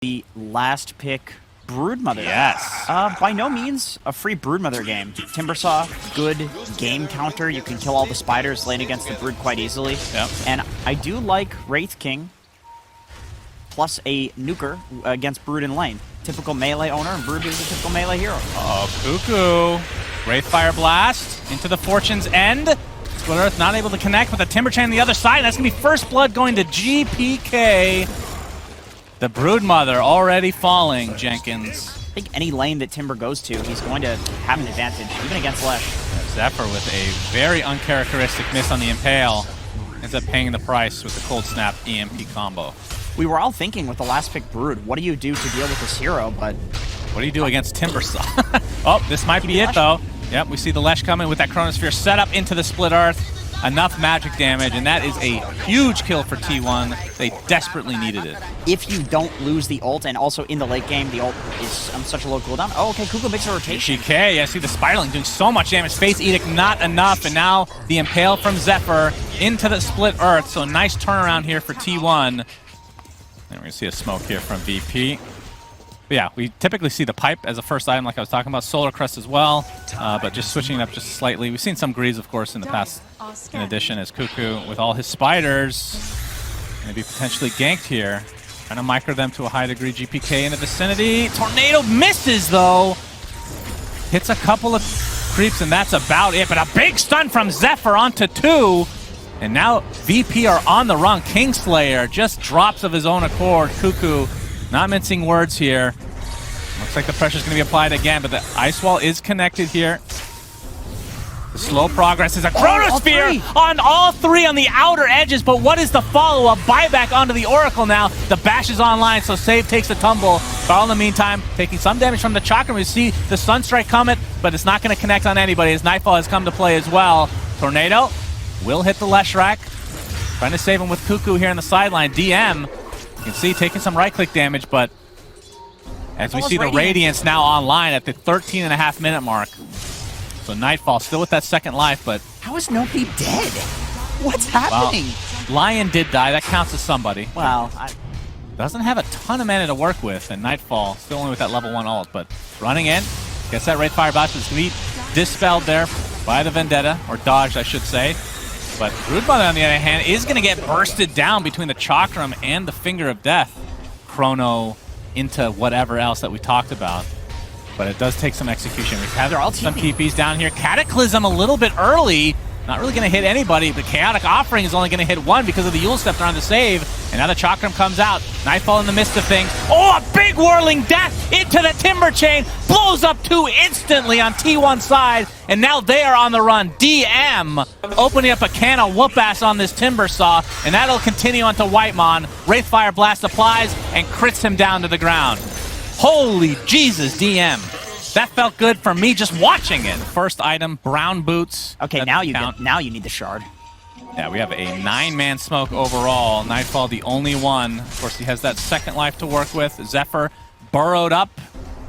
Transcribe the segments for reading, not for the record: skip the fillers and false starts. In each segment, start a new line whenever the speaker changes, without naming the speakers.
The last pick, Broodmother.
Yes.
By no means a free Broodmother game. Timbersaw, good game counter. You can kill all the spiders laying against the Brood quite easily.
Yep.
And I do like Wraith King plus a nuker against Brood in lane. Typical melee owner, and Brood is a typical melee hero.
Oh, Cuckoo. Wraith Fire Blast into the Fortune's End. Split Earth not able to connect with the Timber Chain on the other side. That's going to be first blood going to GPK. The Broodmother already falling, Jenkins.
I think any lane that Timber goes to, he's going to have an advantage, even against Lesh.
Zephyr with a very uncharacteristic miss on the Impale. Ends up paying the price with the Cold Snap EMP combo.
We were all thinking with the last pick Brood, what do you do to deal with this hero, but...
What do you do against Timbersaw? Oh, this might be it, though. Yep, we see the Lesh coming with that Chronosphere set up into the Split Earth. Enough magic damage, and that is a huge kill for T1. They desperately needed it.
If you don't lose the ult, and also in the late game, the ult is on such a low cooldown. Oh, okay, Cuckoo makes a rotation.
GK, I see the Spiderling doing so much damage. Face Edict, not enough, and now the Impale from Zephyr into the Split Earth. So nice turnaround here for T1. And we're going to see a smoke here from VP. But yeah, we typically see the pipe as a first item like I was talking about. Solar Crest as well, but just switching it up just slightly. We've seen some Greaves, of course, in the past, in addition, as Cuckoo, with all his spiders, going to be potentially ganked here. Trying to micro them to a high degree. GPK in the vicinity. Tornado misses, though. Hits a couple of creeps, and that's about it. But a big stun from Zephyr onto 2. And now VP are on the run. Kingslayer just drops of his own accord. Cuckoo, not mincing words here. Looks like the pressure's going to be applied again, but the Ice Wall is connected here. The slow progress is a Chronosphere on all three on the outer edges, but what is the follow-up? Buyback onto the Oracle now. The Bash is online, so Save takes a tumble. But in the meantime, taking some damage from the Chakram. We see the Sunstrike Comet, but it's not going to connect on anybody as Nightfall has come to play as well. Tornado will hit the Leshrac. Trying to save him with Cuckoo here on the sideline. DM, you can see taking some right-click damage, but as we see the Radiance now online at the 13.5-minute mark. So Nightfall still with that second life, but...
How is nobody dead? What's happening?
Well, Lion did die. That counts as somebody.
Wow.
Doesn't have a ton of mana to work with, and Nightfall still only with that level 1 ult, but running in. Gets that Wraith Fire Blast. It's going to be dispelled there by the Vendetta, or dodged, I should say. But Broodmother, on the other hand, is going to get bursted down between the Chakram and the Finger of Death. Chrono into whatever else that we talked about. But it does take some execution. We have some TPs down here. Cataclysm a little bit early. Not really going to hit anybody. The Chaotic Offering is only going to hit one because of the Yule Step on the save. And now the Chakram comes out. Nightfall in the midst of things. Oh, a big whirling death into the Timber Chain. Blows up 2 instantly on T1's side. And now they are on the run. DM opening up a can of whoop-ass on this Timbersaw. And that'll continue onto Whitemon. Wraithfire Blast applies and crits him down to the ground. Holy Jesus, DM. That felt good for me just watching it. First item, brown boots.
Okay, now you need the shard.
Yeah, we have a 9-man smoke overall. Nightfall the only one. Of course, he has that second life to work with. Zephyr burrowed up.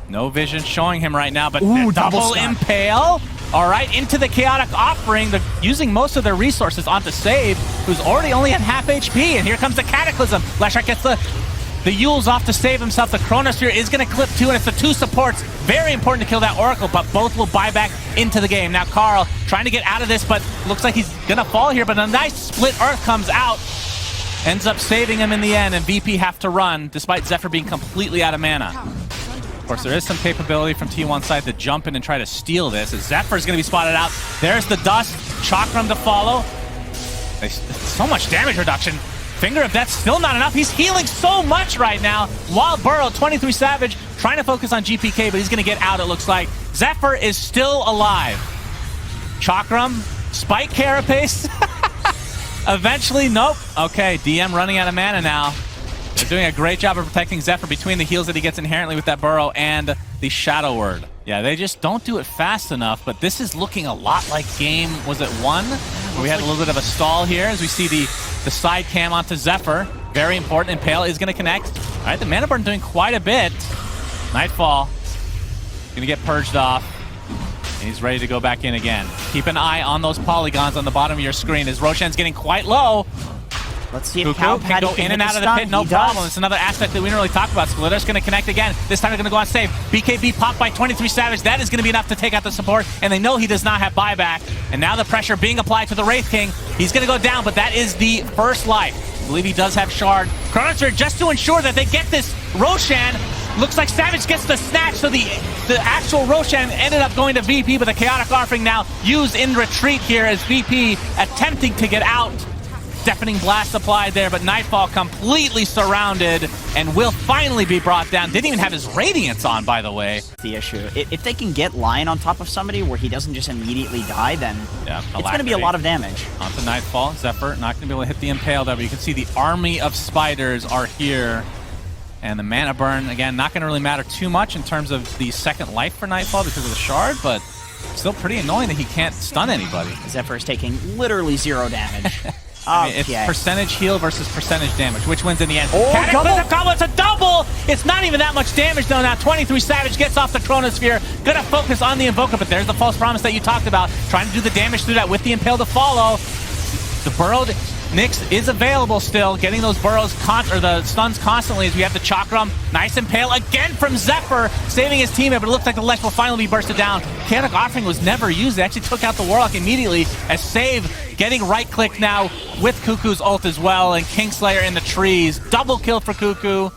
No vision showing him right now, but double Impale. All right, into the Chaotic Offering. They're using most of their resources onto Save, who's already only at half HP. And here comes the Cataclysm. Leshrac gets the Yule's off to save himself. The Chronosphere is going to clip 2, and it's the 2 supports. Very important to kill that Oracle, but both will buy back into the game. Now Carl trying to get out of this, but looks like he's going to fall here, but a nice Split Earth comes out. Ends up saving him in the end, and VP have to run, despite Zephyr being completely out of mana. Of course, there is some capability from T1's side to jump in and try to steal this, as Zephyr's going to be spotted out. There's the Dust. Chakram to follow. So much damage reduction. Finger of Death still not enough. He's healing so much right now. Wild Burrow, 23 Savage, trying to focus on GPK, but he's going to get out, it looks like. Zephyr is still alive. Chakram, Spike Carapace. Eventually, nope. Okay, DM running out of mana now. They're doing a great job of protecting Zephyr between the heals that he gets inherently with that Burrow and the Shadow Word. Yeah, they just don't do it fast enough, but this is looking a lot like game, was it 1? Where we had a little bit of a stall here as we see the side cam onto Zephyr. Very important. Impale is going to connect. All right, the mana burn doing quite a bit. Nightfall going to get purged off. And he's ready to go back in again. Keep an eye on those polygons on the bottom of your screen as Roshan's getting quite low.
Let's see if
Cuckoo
Cow
can
Patty
go
can
in
hit
and out of the
stun.
pit, no
He
problem.
does.
It's another aspect that we didn't really talk about. Splitter's going to connect again. This time they're going to go on save. BKB popped by 23 Savage. That is going to be enough to take out the support, and they know he does not have buyback. And now the pressure being applied to the Wraith King. He's going to go down, but that is the first life. I believe he does have Shard. Chronosphere just to ensure that they get this Roshan. Looks like Savage gets the snatch, so the actual Roshan ended up going to VP, but the Chaotic Offering now used in retreat here as VP attempting to get out. Deafening blast applied there, but Nightfall completely surrounded and will finally be brought down. Didn't even have his Radiance on, by the way.
The issue. If they can get Lion on top of somebody where he doesn't just immediately die, then it's going to be a lot of damage.
Onto Nightfall. Zephyr not going to be able to hit the Impale there, but you can see the army of spiders are here. And the mana burn, again, not going to really matter too much in terms of the second life for Nightfall because of the Shard, but still pretty annoying that he can't stun anybody.
Zephyr is taking literally 0 damage.
I mean, it's percentage heal versus percentage damage. Which wins in the end?
Oh,
Cataclysm combo, it's a double! It's not even that much damage though now. 23 Savage gets off the Chronosphere. Gonna focus on the Invoker, but there's the false promise that you talked about. Trying to do the damage through that with the Impale to follow. The burrowed Nyx is available still, getting those burrows or the stuns constantly as we have the Chakram. Nice Impale again from Zephyr, saving his teammate, but it looks like the Lesh will finally be bursted down. Chaotic Offering was never used. They actually took out the Warlock immediately as Save getting right-click now with Cuckoo's ult as well, and Kingslayer in the trees. Double kill for Cuckoo.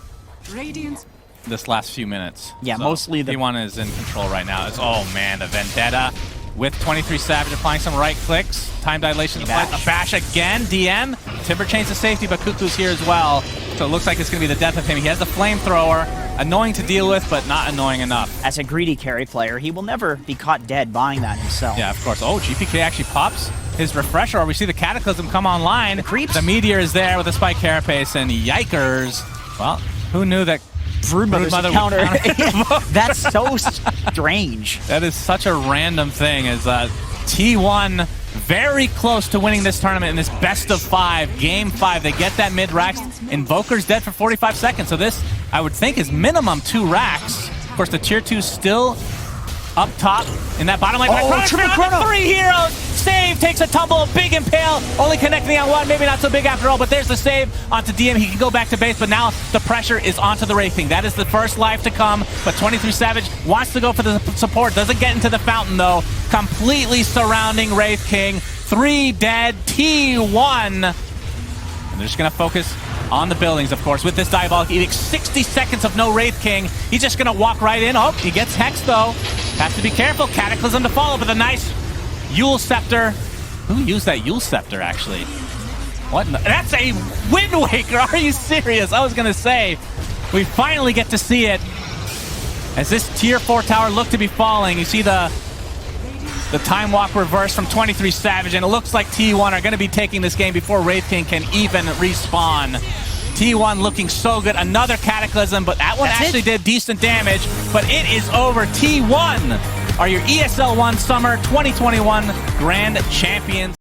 Radiance.
This last few minutes.
Yeah,
so
mostly the...
T1 is in control right now. Oh man, the Vendetta with 23 Savage applying some right clicks. Time dilation applied. A bash again. DM. Timber chains to safety, but Cuckoo's here as well. So it looks like it's going to be the death of him. He has the flamethrower. Annoying to deal with, but not annoying enough.
As a greedy carry player, he will never be caught dead buying that himself.
Yeah, of course. Oh, GPK actually pops his refresher, or we see the Cataclysm come online.
The creeps.
The Meteor is there with the Spike Carapace, and yikers. Well, who knew that
Broodmother counter. That's so strange.
That is such a random thing, as T1 very close to winning this tournament in this best of 5, game 5. They get that mid-racks. Invoker's dead for 45 seconds, so this, I would think, is minimum 2 racks. Of course, the tier 2 still up top in that bottom lane.
Triple Chrono!
3 heroes! Save takes a tumble, big Impale, only connecting on one, maybe not so big after all, but there's the save onto DM. He can go back to base, but now the pressure is onto the Wraith King. That is the first life to come, but 23 Savage wants to go for the support, doesn't get into the fountain though. Completely surrounding Wraith King. 3 dead, T1. And they're just gonna focus on the buildings, of course, with this Diabolic Edict. 60 seconds of no Wraith King. He's just gonna walk right in. Oh, he gets Hexed though. Has to be careful. Cataclysm to follow, but a nice Yule Scepter. Who used that Yule Scepter, actually? What? That's a Wind Waker. Are you serious? I was going to say, we finally get to see it. As this tier 4 tower looked to be falling, you see the Time Walk reverse from 23 Savage, and it looks like T1 are going to be taking this game before Wraith King can even respawn. T1 looking so good. Another Cataclysm, but that one actually did decent damage, but it is over. T1 are your ESL ONE Summer 2021 Grand Champions.